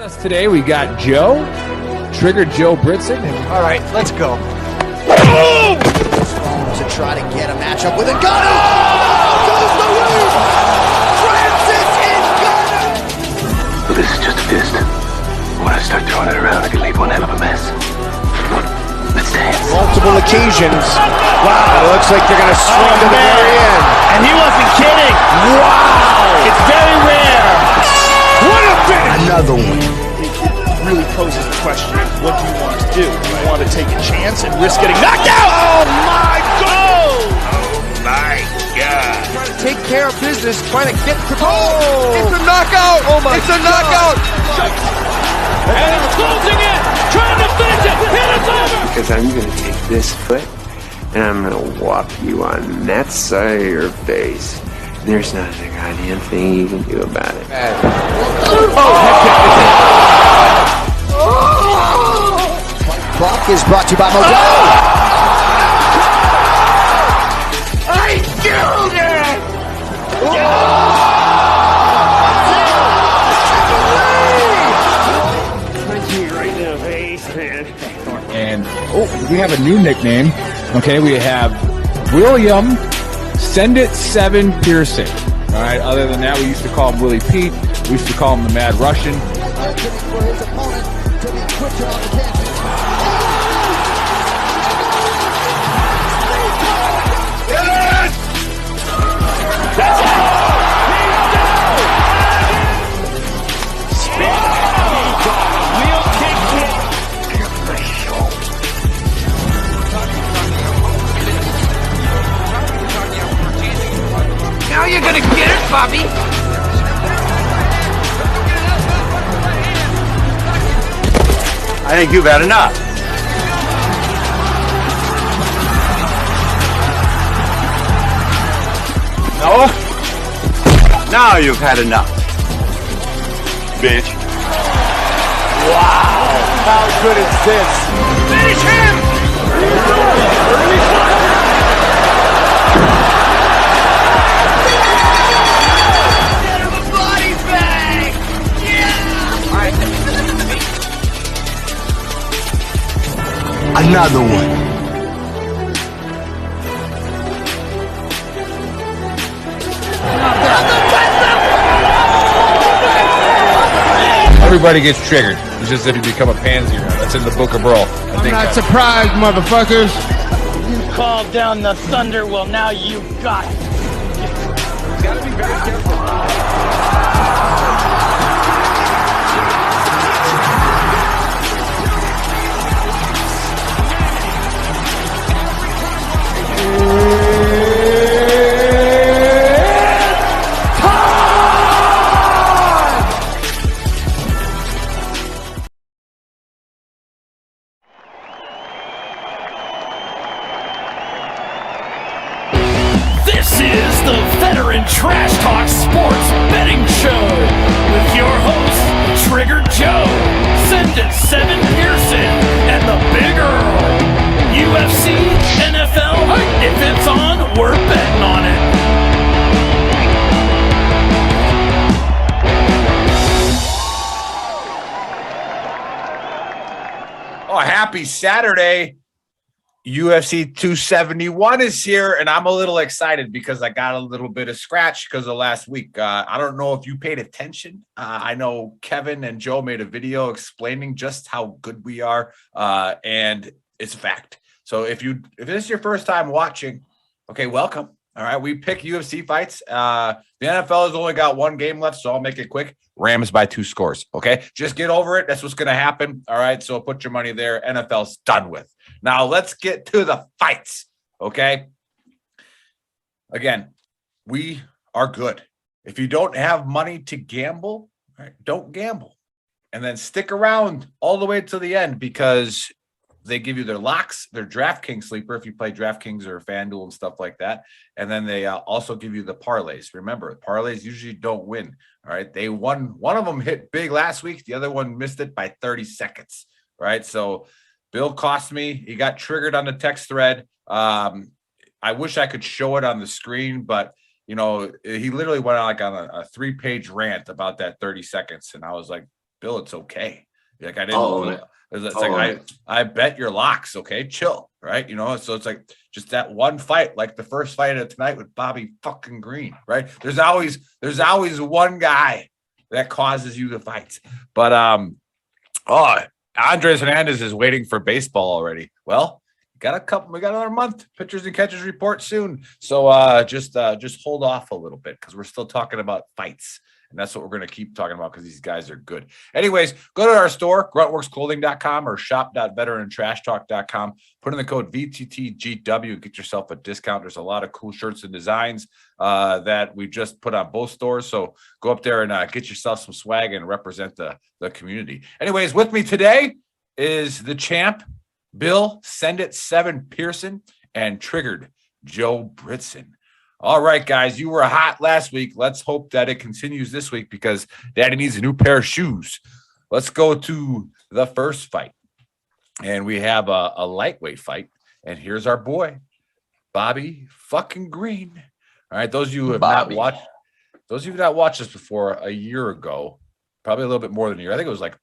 Us today, we got Joe, Trigger Joe Britson. All right, let's go. Boom! To try to get a matchup with a gun. Oh! Goes the roof! Francis is gunning! Well, this is just a fist. When I start throwing it around, I can leave one hell of a mess. Let's dance. Multiple occasions. Wow, it looks like they're going to swing to the very end. And he wasn't kidding. Wow! It's very rare. What a finish! Another one. It really poses the question, what do you want to do? Do you want to take a chance and risk getting knocked out? Oh my God! Oh my God. Trying to take care of business, trying to get to goal. It's a knockout! Oh my! It's a knockout! And he's closing in, trying to finish it, and it's over! Because I'm going to take this foot and I'm going to whop you on that side of your face. There's not a goddamn thing you can do about it. Clock is brought to you by Modelo. I killed it! Right now, face, man. And we have a new nickname. Okay, we have William Send It 7 Pearson. All right, other than that, we used to call him Willie Pete. We used to call him the Mad Russian. For his opponent to be quicker on the catches. Now you're gonna get it, Bobby. I think you've had enough. No? Now you've had enough. Bitch. Wow! How good is this? Finish him! Another one. Everybody gets triggered. It's just if you become a pansy. That's in the Book of Earl. I'm not surprised, motherfuckers. You called down the thunder, well now you got it. Gotta be very careful. This is the Veteran Trash Talk Sports Betting Show with your hosts, Trigger Joe, Send It 7 Pearson, and the Big Earl. UFC, NFL, if it's on, we're betting on it. Oh, happy Saturday. UFC 271 is here, and I'm a little excited because I got a little bit of scratch because of last week. I don't know if you paid attention. I know Kevin and Joe made a video explaining just how good we are, and it's a fact. So if this is your first time watching, okay, welcome. All right, we pick UFC fights. The NFL has only got one game left, so I'll make it quick. Rams by 2 scores, okay? Just get over it. That's what's going to happen, all right? So put your money there. NFL's done with. Now let's get to the fights, okay? Again, we are good. If you don't have money to gamble, right, don't gamble. And then stick around all the way to the end because they give you their locks, their DraftKings sleeper if you play DraftKings or FanDuel and stuff like that. And then they also give you the parlays. Remember, parlays usually don't win. All right. They won. One of them hit big last week. The other one missed it by 30 seconds. Right. So Bill cost me. He got triggered on the text thread. I wish I could show it on the screen, but you know, he literally went on like on a 3-page rant about that 30 seconds. And I was like, Bill, it's okay. Like I didn't. It's like I bet your locks. Okay, chill, right? You know, so it's like just that one fight, like the first fight of tonight with Bobby fucking Green, right? There's always one guy that causes you the fights. But Andres Hernandez is waiting for baseball already. Well, we got another month. Pitchers and catchers report soon. So just hold off a little bit because we're still talking about fights. And that's what we're going to keep talking about because these guys are good. Anyways, go to our store, gruntworksclothing.com or shop.veterantrashtalk.com. Put in the code VTTGW and get yourself a discount. There's a lot of cool shirts and designs that we just put on both stores. So go up there and get yourself some swag and represent the community. Anyways, with me today is the champ, Bill Send It 7 Pearson, and Triggered Joe Britson. All right, guys, you were hot last week. Let's hope that it continues this week because Daddy needs a new pair of shoes. Let's go to the first fight. And we have a lightweight fight. And here's our boy, Bobby fucking Green. All right, those of you who have not watched this before a year ago, probably a little bit more than a year. I think it was like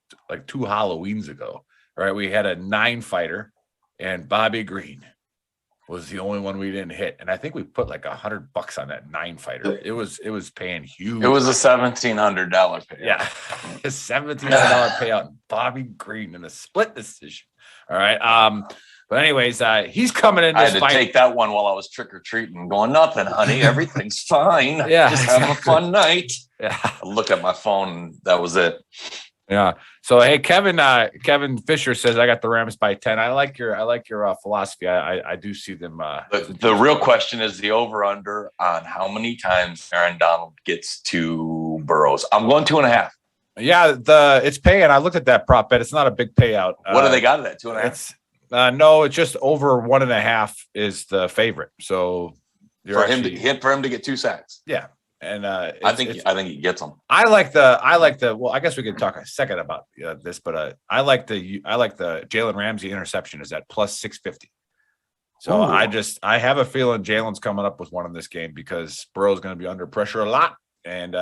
2 Halloweens ago. All right, we had a 9-fighter, and Bobby Green was the only one we didn't hit. And I think we put like $100 on that 9-fighter. It was paying huge. It was a $1,700 payout. Yeah. A $1,700 payout. Bobby Green in a split decision. All right. But anyways, he's coming in this I had to fight. take that one while I was trick-or-treating, going, nothing, honey. Everything's fine. Yeah. Just having a fun night. Yeah. I looked at my phone, and that was it. Yeah. So hey, Kevin Fisher says I got the Rams by 10. I like your philosophy. I do see them. The real question is the over/under on how many times Aaron Donald gets to Burrows. I'm going 2.5. Yeah, it's paying. I looked at that prop bet. It's not a big payout. What do they got it at? 2.5? No, it's just over 1.5 is the favorite. So for him to get 2 sacks. Yeah. And I think he gets them. I like the well, I guess we could talk a second about this, but I like the Jalen Ramsey interception is at plus 650. So ooh. I have a feeling Jalen's coming up with one in this game because Burrow's going to be under pressure a lot, and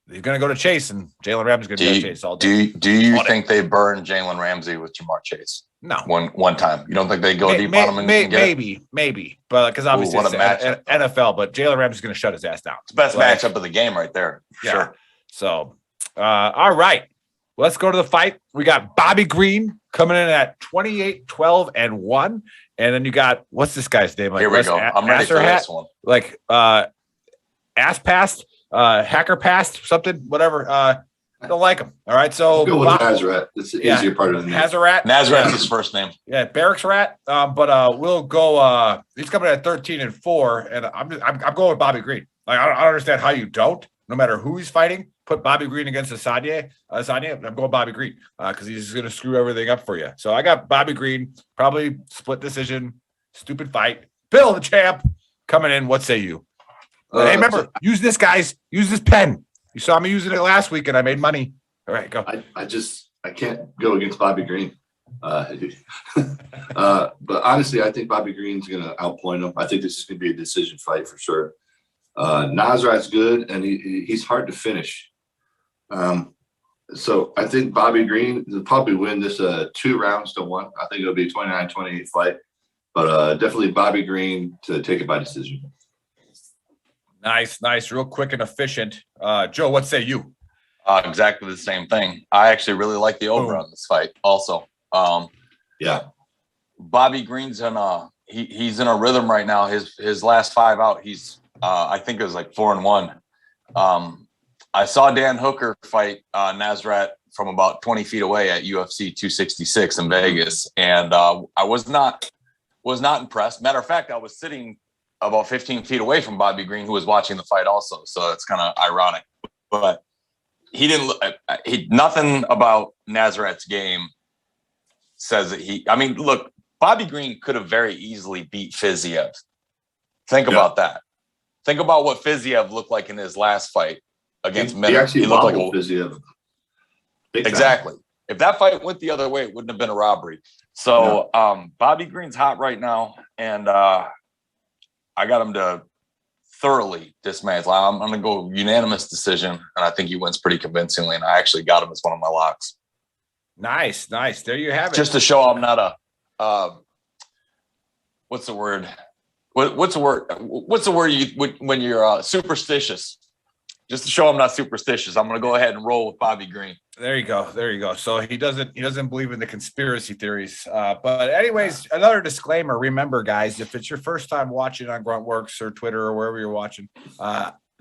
he's going to go to Chase, and Jalen Ramsey's going to go to Chase all day. Do you think they burn Jalen Ramsey with Jamar Chase? No, one time. You don't think they go deep on him? Maybe, but because obviously it's NFL. But Jalen Ramsey's going to shut his ass down. It's the best matchup of the game right there. Yeah. Sure. So, all right, let's go to the fight. We got Bobby Green coming in at 28-12-1, and then you got what's this guy's name? Like, here we go. I'm ready for this one. Like ass passed, hacker passed, something, whatever. I don't like him. All right, so go with Nazareth. It's the easier part of the name. Nazareth is his first name. Yeah, Barracks Rat. But we'll go. He's coming at 13-4, and I'm going with Bobby Green. Like I don't understand how you don't. No matter who he's fighting, put Bobby Green against Asadieh. I'm going Bobby Green because he's going to screw everything up for you. So I got Bobby Green, probably split decision, stupid fight. Bill, the champ, coming in. What say you? Hey, remember, use this, guys. Use this pen. You saw me using it last week, and I made money. All right, go. I can't go against Bobby Green. But honestly, I think Bobby Green's going to outpoint him. I think this is going to be a decision fight for sure. Nazareth's good, and he's hard to finish. So I think Bobby Green will probably win this 2 rounds to 1. I think it'll be a 29-28 fight. But definitely Bobby Green to take it by decision. Nice, real quick and efficient. Joe, what say you? Exactly the same thing. I actually really like the over on this fight also. Yeah. Bobby Green's in he's in a rhythm right now. His last 5 out, he's I think it was like 4-1. I saw Dan Hooker fight Nazareth from about 20 feet away at UFC 266 in Vegas, and I was not impressed. Matter of fact, I was sitting about 15 feet away from Bobby Green, who was watching the fight also. So it's kind of ironic, but nothing about Nazareth's game says that look, Bobby Green could have very easily beat Fiziev. Think about that. Think about what Fiziev looked like in his last fight against Minner. He looked like Fiziev. Exactly. If that fight went the other way, it wouldn't have been a robbery. So Bobby Green's hot right now, and I got him to thoroughly dismantled. I'm going to go unanimous decision, and I think he wins pretty convincingly, and I actually got him as one of my locks. Nice. There you have it. Just to show I'm not a what's the word? What's the word? What's the word when you're superstitious? Just to show I'm not superstitious, I'm going to go ahead and roll with Bobby Green. There you go. So he doesn't believe in the conspiracy theories. But anyways, another disclaimer. Remember, guys, if it's your first time watching on Gruntworks or Twitter or wherever you're watching,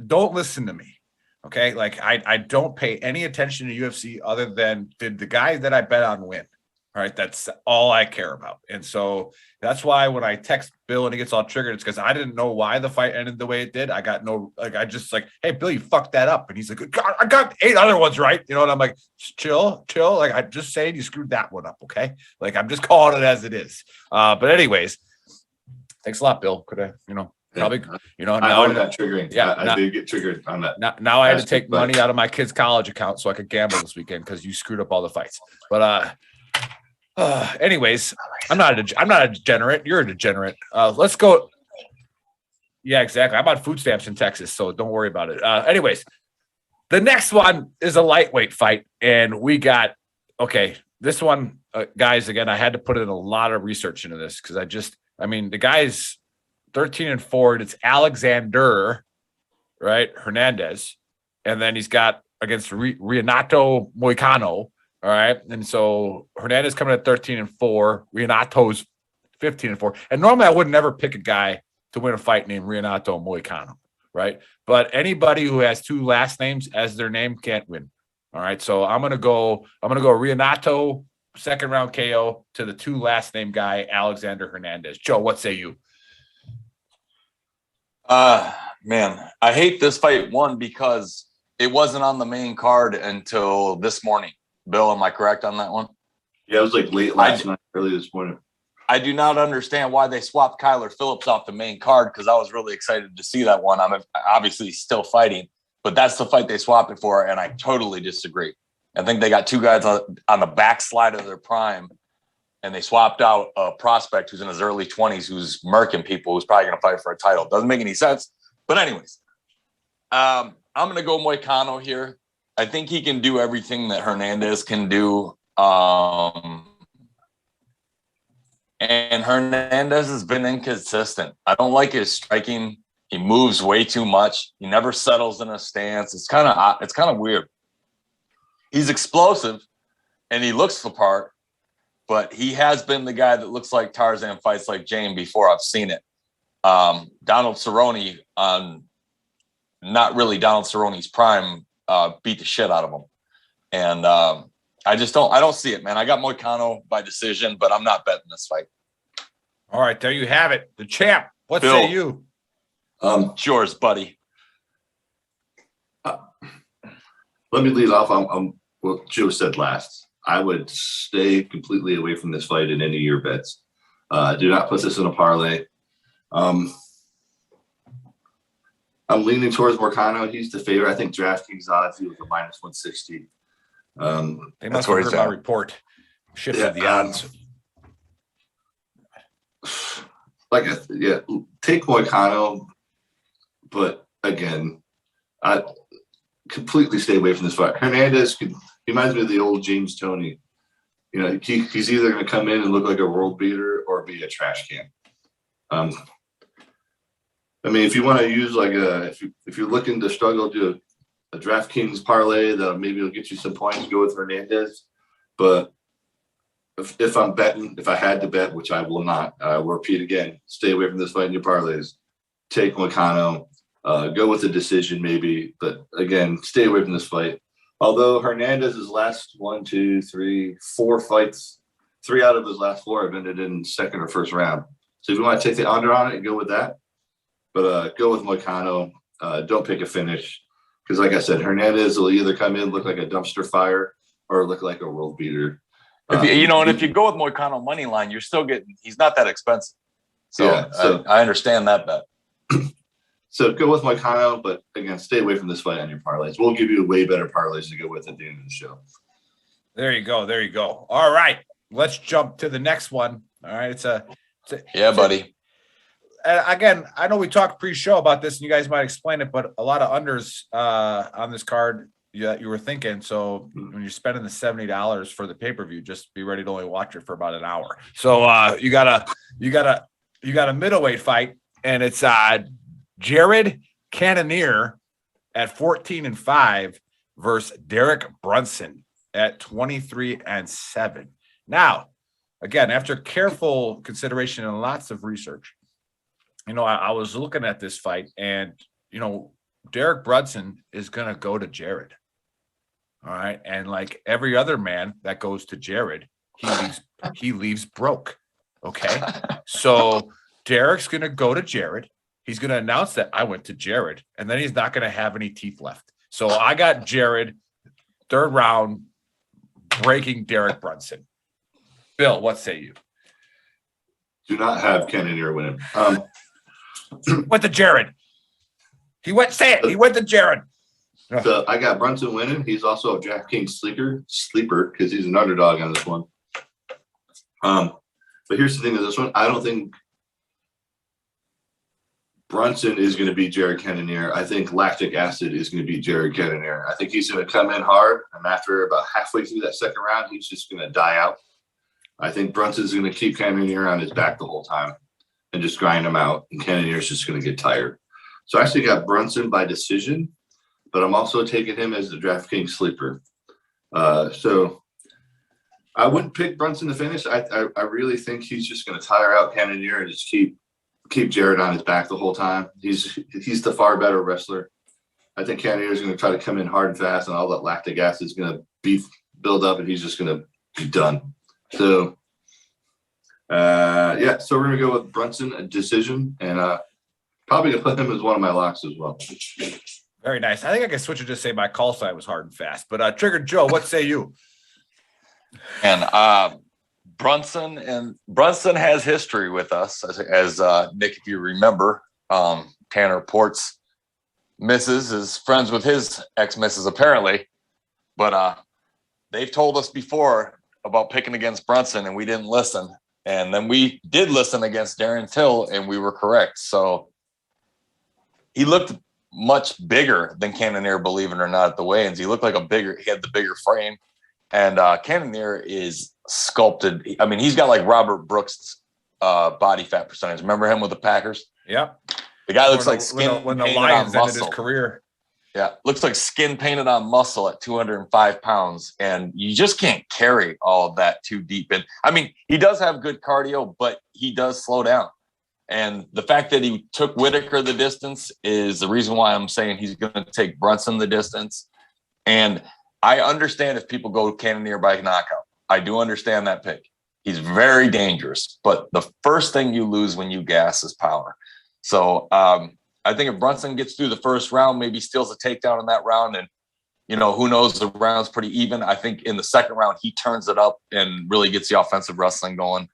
don't listen to me. Okay. Like I don't pay any attention to UFC other than did the guy that I bet on win. All right. That's all I care about. And so that's why when I text Bill and he gets all triggered, it's because I didn't know why the fight ended the way it did. I got I just like, hey, Bill, you fucked that up. And he's like, God, I got 8 other ones right. You know, and I'm like, chill. Like I'm just saying you screwed that one up. Okay. Like I'm just calling it as it is. But anyways, thanks a lot, Bill. Could I, probably, now I got triggering. Yeah. I did get triggered on that. Now I had to take money out of my kid's college account so I could gamble this weekend because you screwed up all the fights. But, anyways, I'm not a degenerate. You're a degenerate. Let's go. Yeah, exactly. I'm on food stamps in Texas, so don't worry about it. Anyways, the next one is a lightweight fight, and we got this one, guys. Again, I had to put in a lot of research into this because the guy's 13-4, and it's Alexander, right? Hernandez, and then he's got against Renato Moicano. All right. And so Hernandez coming at 13-4, Renato's 15-4. And normally I would never pick a guy to win a fight named Renato Moicano, right? But anybody who has 2 last names as their name can't win. All right. So I'm gonna go Renato, second round KO to the 2 last name guy, Alexander Hernandez. Joe, what say you? Man, I hate this fight, one, because it wasn't on the main card until this morning. Bill, am I correct on that one? Yeah, it was like late last night, early this morning. I do not understand why they swapped Kyler Phillips off the main card because I was really excited to see that one. I'm obviously still fighting, but that's the fight they swapped it for, and I totally disagree. I think they got 2 guys on the backslide of their prime, and they swapped out a prospect who's in his early 20s who's murking people who's probably going to fight for a title. Doesn't make any sense. But anyways, I'm going to go Moicano here. I think he can do everything that Hernandez can do. And Hernandez has been inconsistent. I don't like his striking. He moves way too much. He never settles in a stance. It's kind of weird. He's explosive and he looks the part, but he has been the guy that looks like Tarzan fights like Jane before. I've seen it. Donald Cerrone, not really Donald Cerrone's prime, beat the shit out of him. And I don't see it, man. I got Moicano by decision, but I'm not betting this fight. All right, there you have it. The champ. What Bill, say you? It's yours, buddy. Let me lead off on what Joe said last. I would stay completely away from this fight in any of your bets. Do not put this in a parlay. I'm leaning towards Moicano. He's the favorite. I think DraftKings odds he was a -160. They must have heard my report. Shifted the odds. Take Moicano, but again, I completely stay away from this fight. Hernandez he reminds me of the old James Toney. He's either going to come in and look like a world beater or be a trash can. If you want to use if you're looking to struggle, do a DraftKings parlay that maybe will get you some points, go with Hernandez. But if I'm betting, if I had to bet, which I will not, I will repeat again, stay away from this fight in your parlays. Take Moicano, go with a decision maybe, but again, stay away from this fight. Although Hernandez's last 4 fights, 3 out of his last 4 have ended in second or first round. So if you want to take the under on it and go with that, but go with Moicano. Don't pick a finish because, like I said, Hernandez will either come in look like a dumpster fire or look like a world beater. And if you go with Moicano money line, you're still getting. He's not that expensive, so I understand that bet. So go with Moicano, but again, stay away from this fight on your parlays. We'll give you way better parlays to go with at the end of the show. There you go. All right, let's jump to the next one. All right, buddy. again, I know we talked pre-show about this, and you guys might explain it, but a lot of unders on this card you were thinking. So when you're spending the $70 for the pay-per-view, just be ready to only watch it for about an hour. So you got a middleweight fight, and it's Jared Cannonier at 14-5 versus Derek Brunson at 23-7. Now, again, after careful consideration and lots of research, I was looking at this fight, and Derek Brunson is going to go to Jared. All right, and like every other man that goes to Jared, he leaves broke. Okay, so Derek's going to go to Jared. He's going to announce that I went to Jared, and then he's not going to have any teeth left. So I got Jared, third round, breaking Derek Brunson. Bill, what say you? Do not have Cannonier winning. Went to Jared. He went to Jared. So I got Brunson winning. He's also a DraftKings sleeper because he's an underdog on this one. But here's the thing with this one. I don't think Brunson is going to beat Jared Cannonier. I think lactic acid is going to beat Jared Cannonier. I think he's going to come in hard, and after about halfway through that second round, he's just going to die out. I think Brunson's going to keep Cannonier on his back the whole time and just grind him out, and Cannonier's just going to get tired. So I actually got Brunson by decision, but I'm also taking him as the DraftKings sleeper. So I wouldn't pick Brunson to finish. I really think he's just going to tire out Cannonier and just keep Jared on his back the whole time. He's the far better wrestler. I think Cannonier is going to try to come in hard and fast, and all that lactic acid is going to build up, and he's just going to be done. So, so we're going to go with Brunson, a decision, and probably going to put him as one of my locks as well. Very nice. I think I can switch and just say my call sign was hard and fast. But Trigger Joe, what say you? And Brunson has history with us, as Nick, if you remember, Tanner Port's missus is friends with his ex-missus apparently, but they've told us before about picking against Brunson, and we didn't listen. And then we did listen against Darren Till, and we were correct. So he looked much bigger than Cannonier, believe it or not, at the weigh-ins. He looked like he had the bigger frame. And Cannonier is sculpted. I mean, he's got like Robert Brooks' body fat percentage. Remember him with the Packers? Yep. The guy looks like skin when the painted Lions on ended his muscle. career. Yeah, looks like skin painted on muscle at 205 pounds. And you just can't carry all of that too deep. And I mean, he does have good cardio, but he does slow down. And the fact that he took Whitaker the distance is the reason why I'm saying he's going to take Brunson the distance. And I understand if people go Cannonier by knockout. I do understand that pick. He's very dangerous, but the first thing you lose when you gas is power. So I think if Brunson gets through the first round, maybe steals a takedown in that round, and who knows, the round's pretty even. I think in the second round he turns it up and really gets the offensive wrestling going,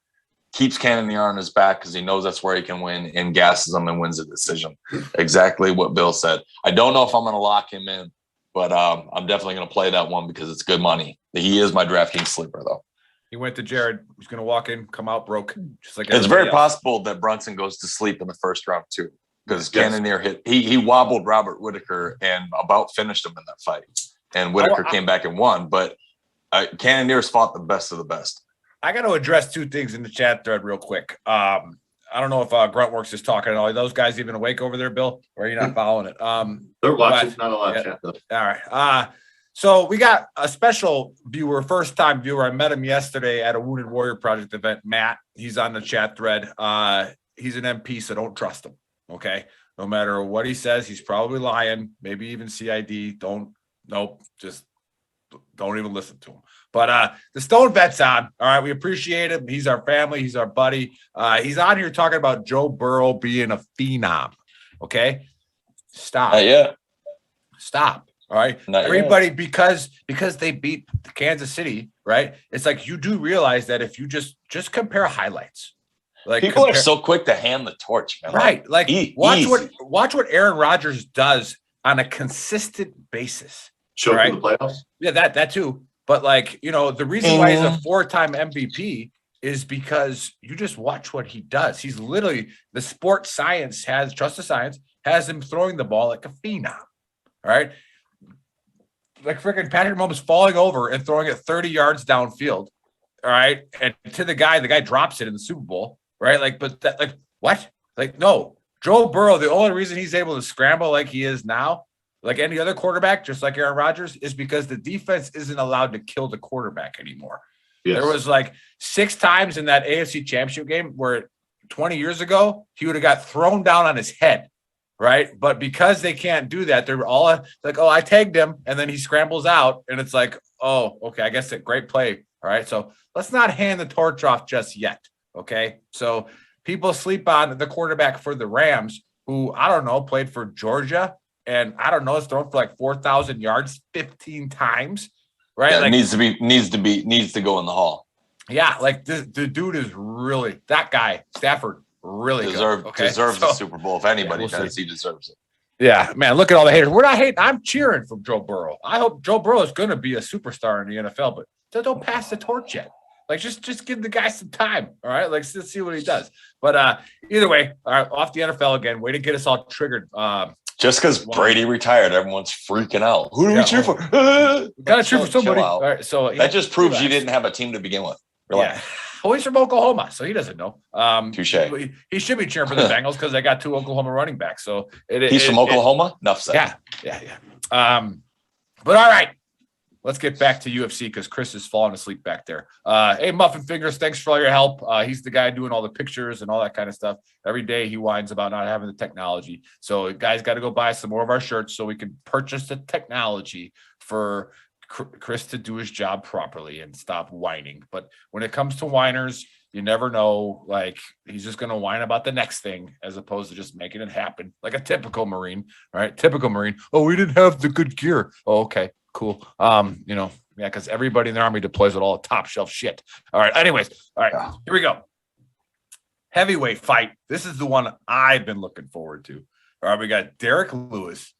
keeps Cannonier on his back because he knows that's where he can win, and gasses him and wins the decision. Exactly what Bill said. I don't know if I'm going to lock him in, but I'm definitely going to play that one because it's good money. He is my DraftKings sleeper, though. He went to Jared. He's going to walk in, come out broke, just like it's very else. possible that Brunson goes to sleep in the first round too, because Cannonier hit. He wobbled Robert Whitaker and about finished him in that fight, and Whitaker came back and won. But Cannonier's fought the best of the best. I got to address two things in the chat thread real quick. I don't know if Gruntworks is talking at all. Are those guys even awake over there, Bill? Or are you not following it? They're watching. Not a lot of chat, though. All right. So we got a special viewer, first-time viewer. I met him yesterday at a Wounded Warrior Project event. Matt, he's on the chat thread. He's an MP, so don't trust him, okay? No matter what he says, he's probably lying, maybe even CID. Just don't even listen to him. But the Stone Vet's on. All right, we appreciate him. He's our family. He's our buddy. He's on here talking about Joe Burrow being a phenom, okay? Stop. Stop. All right. Everybody, because they beat Kansas City, right? It's like you do realize that if you just compare highlights. Like people are so quick to hand the torch, man. Right. Like watch what Aaron Rodgers does on a consistent basis. Show in the playoffs. Yeah, that too. But the reason why he's a 4-time MVP is because you just watch what he does. He's literally the sports science trust the science has him throwing the ball like a phenom. All right. Like freaking Patrick Mahomes falling over and throwing it 30 yards downfield. All right. And to the guy drops it in the Super Bowl. Right. Like, but that, like, what? Like, no, Joe Burrow, the only reason he's able to scramble like he is now, like any other quarterback, just like Aaron Rodgers, is because the defense isn't allowed to kill the quarterback anymore. Yes. There was like 6 times in that AFC Championship game where 20 years ago, he would have got thrown down on his head. Right. But because they can't do that, they're all like, oh, I tagged him. And then he scrambles out. And it's like, oh, okay, I guess a great play. All right. So let's not hand the torch off just yet. Okay. So people sleep on the quarterback for the Rams, who I don't know, played for Georgia. And I don't know, has thrown for like 4,000 yards 15 times. Right. Yeah, like, needs to go in the hall. Yeah. Like the dude is really that guy, Stafford. Really deserves the Super Bowl. If anybody does, he deserves it. Yeah, man, look at all the haters. We're not hating. I'm cheering for Joe Burrow. I hope Joe Burrow is going to be a superstar in the NFL, but don't pass the torch yet. Like, just give the guy some time, all right? Like, let's see what he does. But either way, all right, off the NFL again. Way to get us all triggered. Just because Brady retired, everyone's freaking out. Who do we cheer for? Got to cheer for somebody. All right, so that just proves you didn't have a team to begin with. Relax. Yeah. Well, he's from Oklahoma, so he doesn't know. Touche. He should be cheering for the Bengals because they got 2 Oklahoma running backs. So he's from Oklahoma? Enough said. Yeah. But all right. Let's get back to UFC because Chris is falling asleep back there. Hey, Muffin Fingers, thanks for all your help. He's the guy doing all the pictures and all that kind of stuff. Every day he whines about not having the technology. So guys got to go buy some more of our shirts so we can purchase the technology for Chris to do his job properly and stop whining. But when it comes to whiners, you never know. Like, he's just going to whine about the next thing as opposed to just making it happen. Like a typical Marine, right? Typical Marine. Oh, we didn't have the good gear. Oh, okay, cool. Because everybody in the Army deploys with all the top shelf shit. All right. Anyways, all right, here we go. Heavyweight fight. This is the one I've been looking forward to. All right, we got Derek Lewis,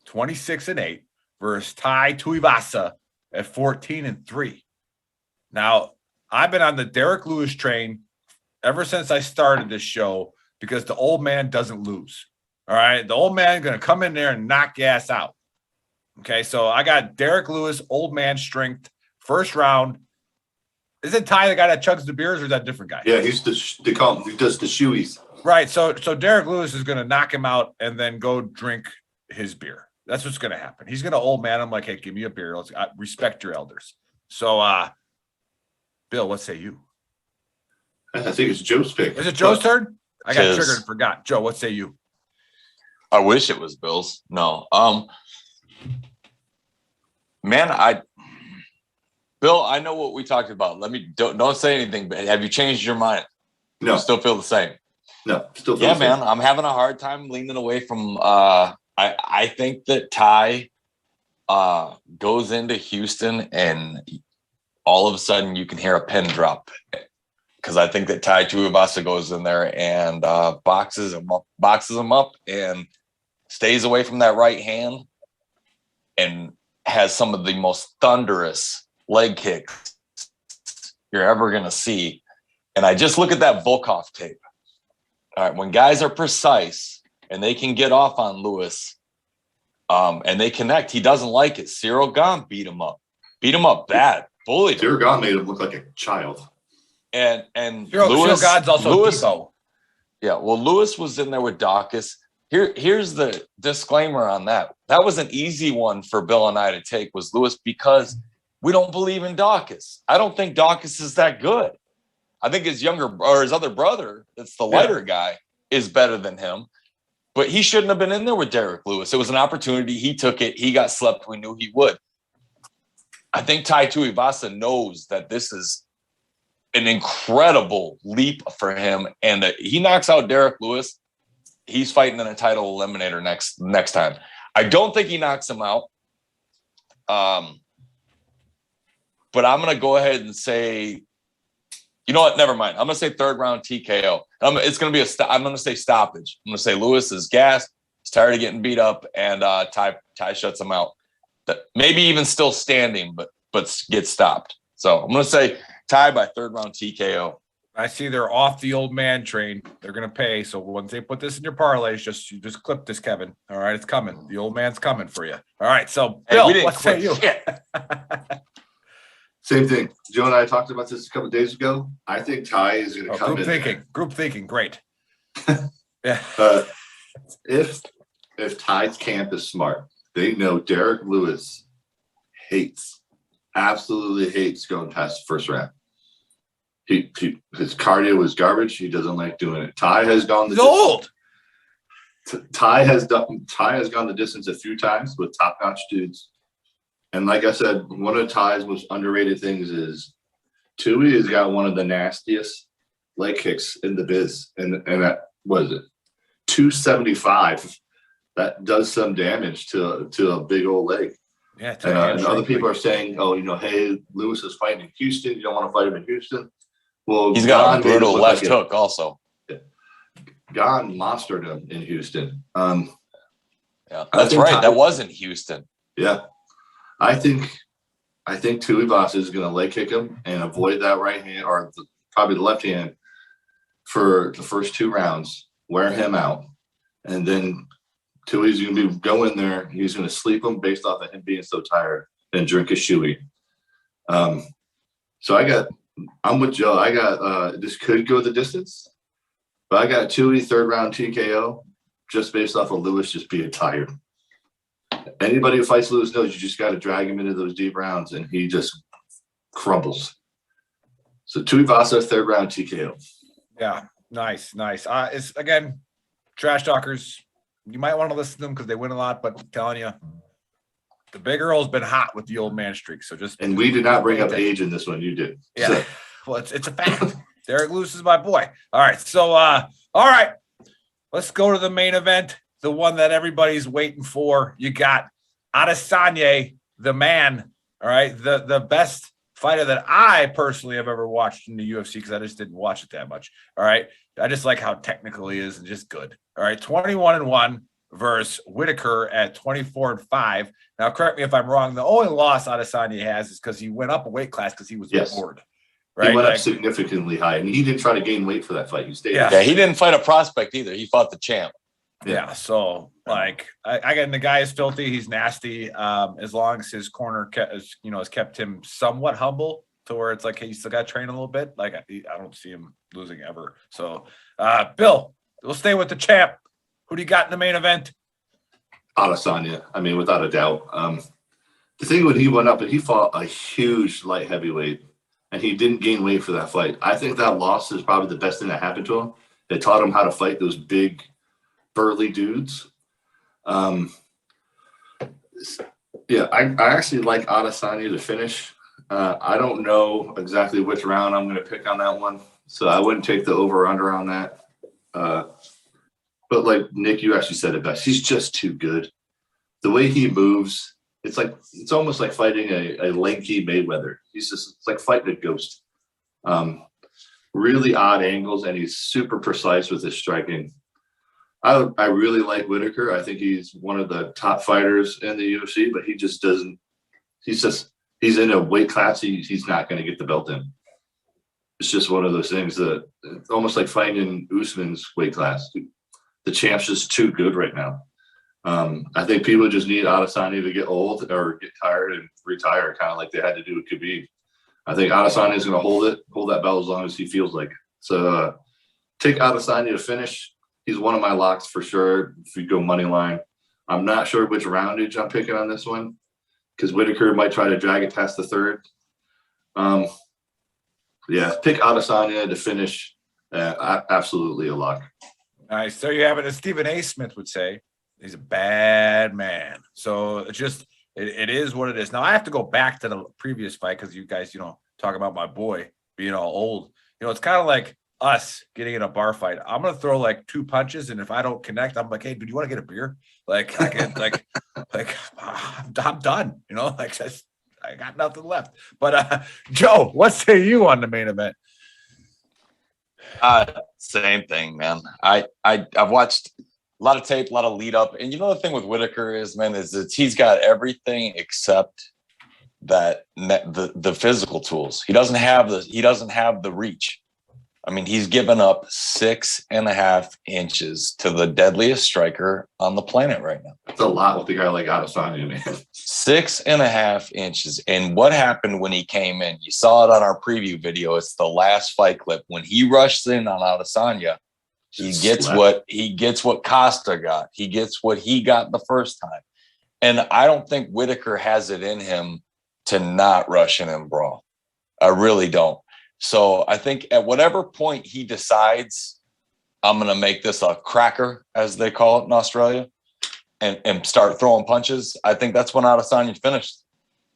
26-8. versus Tai Tuivasa at 14-3. Now, I've been on the Derek Lewis train ever since I started this show because the old man doesn't lose. All right. The old man going to come in there and knock your ass out. Okay. So I got Derek Lewis, old man strength, first round. Is it Tai the guy that chugs the beers or is that a different guy? Yeah, he does the shoeies. Right. So Derek Lewis is going to knock him out and then go drink his beer. That's what's going to happen. He's going to old man him like, hey, give me a beer. Let's respect your elders. So, Bill, what say you? I think it's Joe's pick. Is it Joe's turn? I got triggered and forgot. Joe, what say you? I wish it was Bill's. No. Bill, I know what we talked about. Don't say anything, but have you changed your mind? No. You still feel the same? No, still feel the same. Man, I'm having a hard time leaning away from I think that Tai goes into Houston and all of a sudden you can hear a pin drop because I think that Tai Tuivasa goes in there and boxes him up and stays away from that right hand and has some of the most thunderous leg kicks you're ever going to see. And I just look at that Volkov tape. All right, when guys are precise and they can get off on Lewis, and they connect. He doesn't like it. Cyril Gahn beat him up bad. Bullied him. Cyril Gahn made him look like a child. And Cyril Gahn's also Debo. Yeah, well, Lewis was in there with Dawkins. Here's the disclaimer on that. That was an easy one for Bill and I to take was Lewis because we don't believe in Dawkins. I don't think Dawkins is that good. I think his other brother, that's the lighter guy, is better than him. But he shouldn't have been in there with Derek Lewis. It was an opportunity. He took it. He got slept. We knew he would. I think Tai Tuivasa knows that this is an incredible leap for him. And he knocks out Derek Lewis. He's fighting in a title eliminator next time. I don't think he knocks him out. But I'm going to go ahead and say, you know what? Never mind. I'm going to say 3rd round TKO. It's going to be I'm going to say stoppage. I'm going to say Lewis is gassed. He's tired of getting beat up, and Tai shuts him out. Maybe even still standing, but gets stopped. So I'm going to say Tai by 3rd round TKO. I see they're off the old man train. They're going to pay. So once they put this in your parlays, you just clip this, Kevin. All right, it's coming. The old man's coming for you. All right, so Bill, what say you? Same thing. Joe and I talked about this a couple of days ago. I think Ty is going to come in. Group thinking, great. Yeah. If Ty's camp is smart, they know Derek Lewis absolutely hates going past the first round. His cardio is garbage. He doesn't like doing it. Ty has gone the old. Ty has gone the distance a few times with top-notch dudes. And like I said, one of Ty's most underrated things is Tui has got one of the nastiest leg kicks in the biz. And that was it. 275. That does some damage to a big old leg. Yeah. And other people are saying, hey, Lewis is fighting in Houston. You don't want to fight him in Houston. Well, he's got a brutal left hook also. Gon monstered him in Houston. Yeah, that's right. That was in Houston. Yeah. I think Tuivasa is going to leg kick him and avoid that right hand or probably the left hand for the first 2 rounds, wear him out. And then Tui's going to go in there. He's going to sleep him based off of him being so tired and drink a shoey. So I'm with Joe. I got this could go the distance, but I got Tui 3rd round TKO just based off of Lewis just being tired. Anybody who fights Lewis knows you just got to drag him into those deep rounds, and he just crumbles. So Tuivasa 3rd round TKO. Yeah, nice. It's again, trash talkers. You might want to listen to them because they win a lot, but I'm telling you, the Big Earl's been hot with the old man streak. So and we did not bring up age in this one. You did. Yeah. So. Well, it's a fact. Derek Lewis is my boy. All right. So, all right. Let's go to the main event, the one that everybody's waiting for. You got Adesanya, the man. All right. The best fighter that I personally have ever watched in the UFC because I just didn't watch it that much. All right. I just like how technical he is and just good. All right. 21-1 versus Whitaker at 24-5. Now, correct me if I'm wrong. The only loss Adesanya has is because he went up a weight class because he was bored. Right? He went up significantly high, and he didn't try to gain weight for that fight. He stayed. Yeah, he didn't fight a prospect either. He fought the champ. Yeah. So, I got the guy is filthy. He's nasty. As long as his corner has kept him somewhat humble to where it's like, hey, you still got to train a little bit. Like I don't see him losing ever. So, Bill, we'll stay with the champ. Who do you got in the main event? Adesanya. I mean, without a doubt. The thing when he went up and he fought a huge light heavyweight, and he didn't gain weight for that fight. I think that loss is probably the best thing that happened to him. It taught him how to fight those big, burly dudes. I actually like Adesanya to finish. I don't know exactly which round I'm going to pick on that one, so I wouldn't take the over or under on that. But like Nick, you actually said it best. He's just too good. The way he moves, it's almost like fighting a lanky Mayweather. It's like fighting a ghost. Really odd angles, and he's super precise with his striking. I really like Whitaker. I think he's one of the top fighters in the UFC, but he just doesn't. He's in a weight class he's not going to get the belt in. It's just one of those things that it's almost like fighting in Usman's weight class. The champ's just too good right now. I think people just need Adesanya to get old or get tired and retire, kind of like they had to do with Khabib. I think Adesanya is going to hold that belt as long as he feels like it. So take Adesanya to finish. He's one of my locks for sure. If you go money line, I'm not sure which roundage I'm picking on this one because Whitaker might try to drag it past the 3rd. Pick Adesanya to finish. Absolutely a lock. Nice. There you have it. As Stephen A. Smith would say, he's a bad man. So it's just, it is what it is. Now I have to go back to the previous fight because you guys, talk about my boy being all old. It's kind of like us getting in a bar fight. I'm going to throw like 2 punches. And if I don't connect, I'm like, hey, dude, you want to get a beer? Like I can I'm done, I got nothing left. But Joe, what say you on the main event? Same thing, man. I've watched a lot of tape, a lot of lead up. And the thing with Whitaker is, man, is that he's got everything except that the physical tools. He doesn't have the reach. I mean, he's given up 6.5 inches to the deadliest striker on the planet right now. That's a lot with the guy like Adesanya, man. 6.5 inches. And what happened when he came in? You saw it on our preview video. It's the last fight clip. When he rushed in on Adesanya, he gets what Costa got. He gets what he got the first time. And I don't think Whitaker has it in him to not rush in and brawl. I really don't. So I think at whatever point he decides, I'm going to make this a cracker, as they call it in Australia, and start throwing punches, I think that's when Adesanya's finished.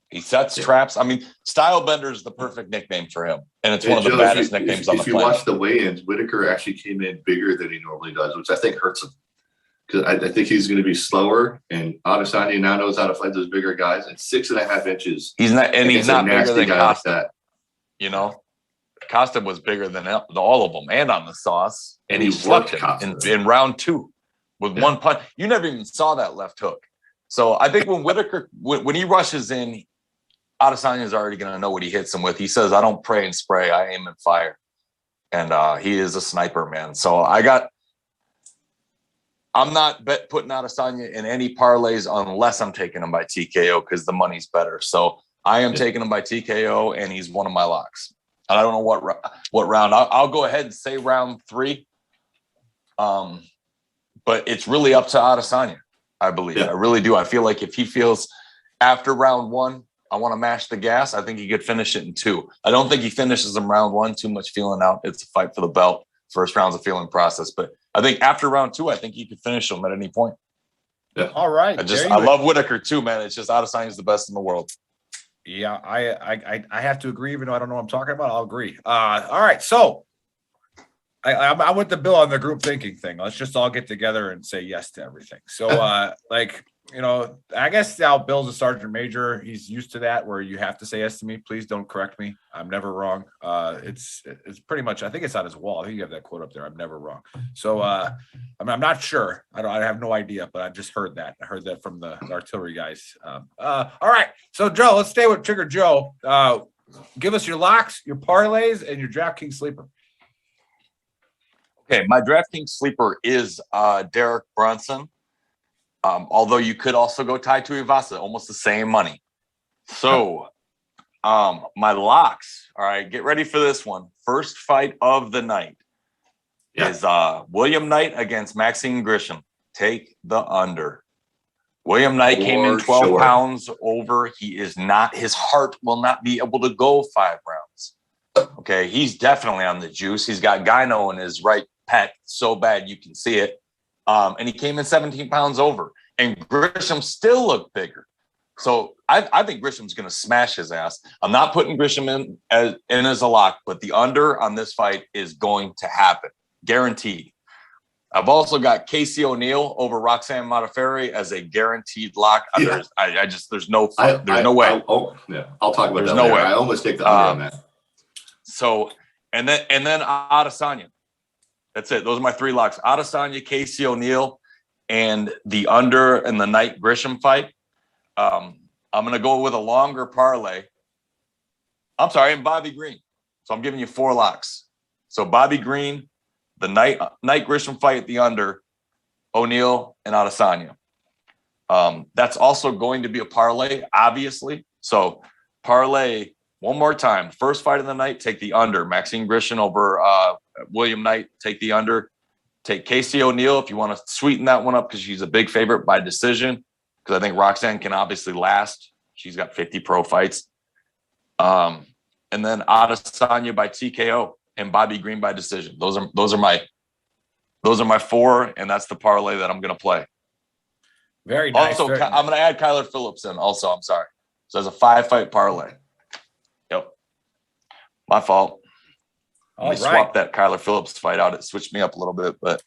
He sets traps. I mean, Style Bender is the perfect nickname for him. And it's one of the baddest nicknames on the planet. If you watch the weigh-ins, Whitaker actually came in bigger than he normally does, which I think hurts him. Because I think he's going to be slower, and Adesanya now knows how to fight those bigger guys. And 6.5 inches. He's not bigger than Costa. Like you know, Costa was bigger than all of them, and on the sauce. And he slept him in round 2 with one punch. You never even saw that left hook. So I think when Whitaker, when he rushes in, Adesanya is already going to know what he hits him with. He says, "I don't pray and spray. I aim and fire." And he is a sniper, man. So I'm not putting Adesanya in any parlays unless I'm taking him by TKO because the money's better. So I am taking him by TKO, and he's one of my locks. And I don't know what round. I'll go ahead and say round 3. But it's really up to Adesanya, I believe. Yeah. I really do. I feel like if he feels after round 1, I want to mash the gas, I think he could finish it in 2. I don't think he finishes in round 1, too much feeling out. It's a fight for the belt. First round's a feeling process. But I think after round 2, I think he could finish him at any point. Yeah. All right. I love Whitaker too, man. It's just Adesanya's the best in the world. Yeah, I have to agree, even though I don't know what I'm talking about. I'll agree. All right, so I'm with the Bill on the group thinking thing. Let's just all get together and say yes to everything. So, I guess now Bill's a sergeant major. He's used to that, where you have to say yes to me. Please don't correct me. I'm never wrong. It's pretty much. I think it's on his wall. I think you have that quote up there. I'm never wrong. So, I'm not sure. I have no idea, but I just heard that. I heard that from the artillery guys. All right. So, Joe, let's stay with Trigger Joe. Give us your locks, your parlays, and your DraftKings sleeper. Okay, my DraftKings sleeper is Derek Brunson. Although you could also go Tai Tuivasa, almost the same money. So my locks, all right, get ready for this one. First fight of the night is William Knight against Maxime Grisham. Take the under. William Knight came in 12 pounds over. His heart will not be able to go 5 rounds. Okay, he's definitely on the juice. He's got gyno in his right pec so bad you can see it. And he came in 17 pounds over. And Grisham still looked bigger. So I think Grisham's going to smash his ass. I'm not putting Grisham in as a lock, but the under on this fight is going to happen. Guaranteed. I've also got Casey O'Neill over Roxanne Modafferi as a guaranteed lock. Yeah. There's no way. I'll talk about that later. I almost take the under on that. So, and then Adesanya. That's it. Those are my 3 locks. Adesanya, Casey O'Neill, and the under in the Knight Grisham fight. I'm going to go with a longer parlay. I'm sorry, and Bobby Green. So I'm giving you 4 locks. So Bobby Green, the Knight Grisham fight at the under, O'Neill, and Adesanya. That's also going to be a parlay, obviously. So parlay one more time. First fight of the night, take the under. Maxime Grisham over William Knight, take the under. Take Casey O'Neill if you want to sweeten that one up because she's a big favorite by decision. Because I think Roxanne can obviously last. She's got 50 pro fights. And then Adesanya by TKO and Bobby Green by decision. Those are my 4, and that's the parlay that I'm going to play. Very nice. Also, I'm going to add Kyler Phillips in. Also, I'm sorry. So there's a 5-fight parlay. Yep, my fault. Let me swap that Kyler Phillips fight out. It switched me up a little bit, but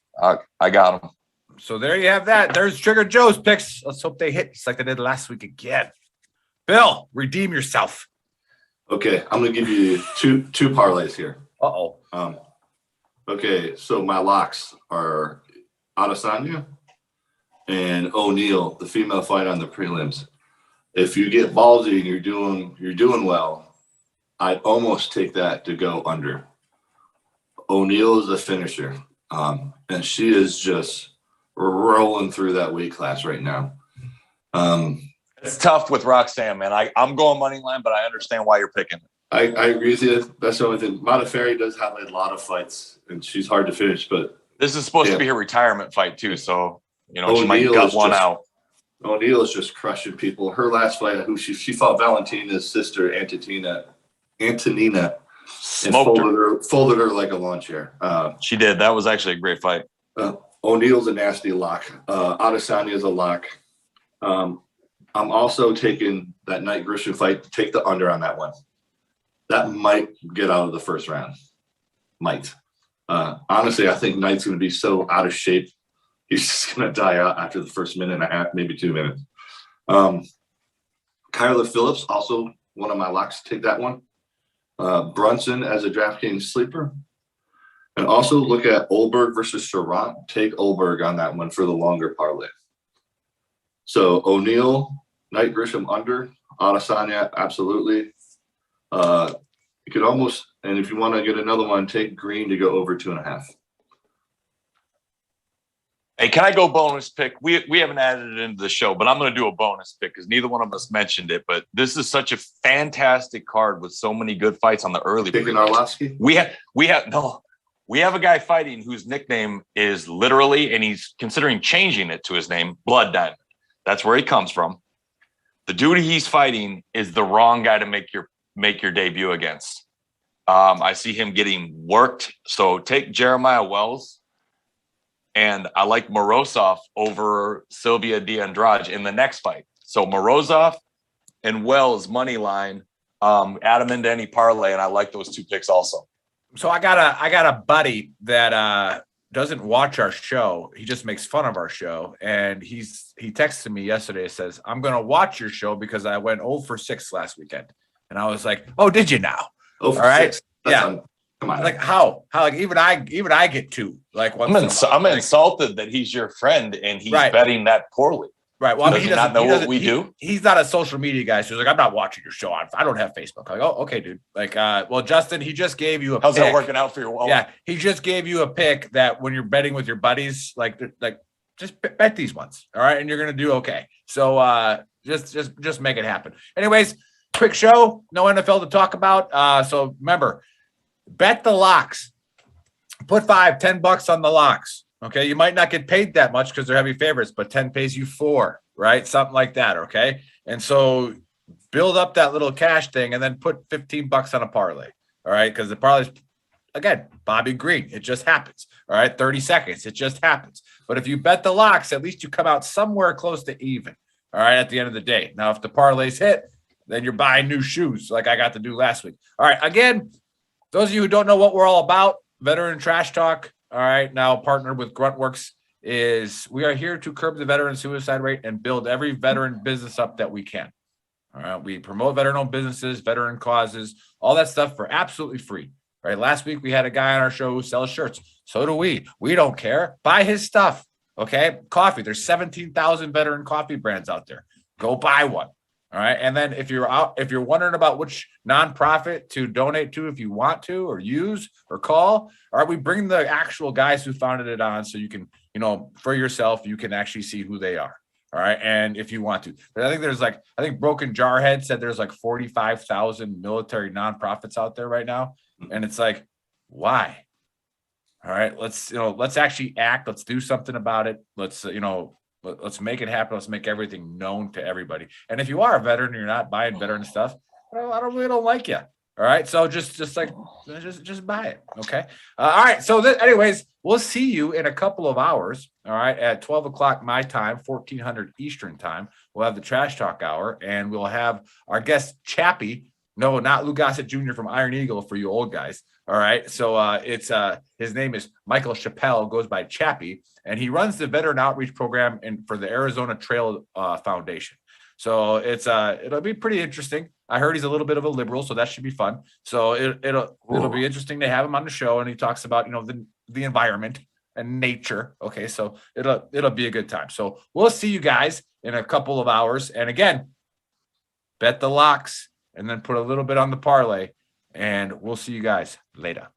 I got him. So there you have that. There's Trigger Joe's picks. Let's hope they hit just like they did last week again. Bill, redeem yourself. Okay, I'm going to give you two parlays here. Uh-oh. Okay, so my locks are Adesanya and O'Neill, the female fight on the prelims. If you get ballsy and you're doing well, I'd almost take that to go under. O'Neal is a finisher. And she is just rolling through that weight class right now. It's tough with Roxanne, man. I'm going money line, but I understand why you're picking it. I agree with you. That's the only thing. Modafferi does have a lot of fights, and she's hard to finish. But this is supposed to be her retirement fight too, so she might O'Neal gut one out. O'Neal is just crushing people. Her last fight, who she fought Valentina's sister, Antonina, and folded her like a lawn chair. She did. That was actually a great fight. O'Neal's a nasty lock. Adesanya is a lock. I'm also taking that Knight Grisham fight to take the under on that one. That might get out of the first round. Might. Honestly, I think Knight's going to be so out of shape. He's just going to die out after the first minute and a half, maybe 2 minutes. Kyler Phillips, also one of my locks to take that one. Brunson as a DraftKings sleeper. And also look at Olberg versus Charant. Take Olberg on that one for the longer parlay. So O'Neal, Knight Grisham under, Adesanya, absolutely. You could almost, and if you want to get another one, take Green to go over 2.5. Hey, can I go bonus pick? We haven't added it into the show, but I'm going to do a bonus pick because neither one of us mentioned it. But this is such a fantastic card with so many good fights on the early. Picking Arlovsky? We have a guy fighting whose nickname is literally, and he's considering changing it to his name, Blood Diamond. That's where he comes from. The dude he's fighting is the wrong guy to make your debut against. I see him getting worked. So take Jeremiah Wells. And I like Morozov over Sylvia de Andrade in the next fight. So Morozov and Wells money line, add them into any parlay, and I like those two picks also. So I got a buddy that doesn't watch our show. He just makes fun of our show, and he texted me yesterday. Says, "I'm going to watch your show because I went 0 for 6 last weekend." And I was like, "Oh, did you now?" 0 for all right, 6. yeah. Come on. Like how like even I get 2. Like I'm insulted that he's your friend and he's betting that poorly. Right. Well, I mean, does he not know what we do? He's not a social media guy. So he's like, I'm not watching your show. I don't have Facebook. I'm like, oh, okay, dude. Like, well, Justin, he just gave you a How's pick. that working out for your wallet? Yeah. He just gave you a pick that when you're betting with your buddies, like just bet these ones. All right. And you're going to do okay. So just make it happen. Anyways, quick show. No NFL to talk about. So remember, bet the locks. Put $5-10 on the locks. Okay. You might not get paid that much because they're heavy favorites, but 10 pays you 4, right? Something like that. Okay. And so build up that little cash thing and then put $15 on a parlay. All right. Because the parlays, again, Bobby Green, it just happens. All right. 30 seconds. It just happens. But if you bet the locks, at least you come out somewhere close to even. All right. At the end of the day. Now, if the parlays hit, then you're buying new shoes like I got to do last week. All right. Again, those of you who don't know what we're all about, Veteran Trash Talk, all right, now partnered with Gruntworks, is we are here to curb the veteran suicide rate and build every veteran business up that we can. All right, we promote veteran-owned businesses, veteran causes, all that stuff for absolutely free. All right, last week we had a guy on our show who sells shirts. So do we. We don't care. Buy his stuff, okay? Coffee. There's 17,000 veteran coffee brands out there. Go buy one. All right. And then if you're wondering about which nonprofit to donate to, if you want to, or use or call, all right, we bring the actual guys who founded it on so you can, for yourself, you can actually see who they are. All right. And if you want to, but I think Broken Jarhead said there's like 45,000 military nonprofits out there right now. And it's like, why? All right. Let's actually act. Let's do something about it. Let's make it happen. Let's make everything known to everybody. And if you are a veteran and you're not buying veteran stuff, I don't like you. All right. So just buy it. Okay. All right. So anyways, we'll see you in a couple of hours. All right. At 12 o'clock my time, 1400 Eastern time. We'll have the Trash Talk Hour and we'll have our guest Chappie. No, not Lou Gossett Jr. from Iron Eagle for you old guys. All right. So it's his name is Michael Chappelle, goes by Chappie, and he runs the veteran outreach program for the Arizona Trail Foundation. So it'll be pretty interesting. I heard he's a little bit of a liberal, so that should be fun. So it'll be interesting to have him on the show, and he talks about the environment and nature. Okay, so it'll be a good time. So we'll see you guys in a couple of hours, and again, bet the locks and then put a little bit on the parlay, and we'll see you guys later.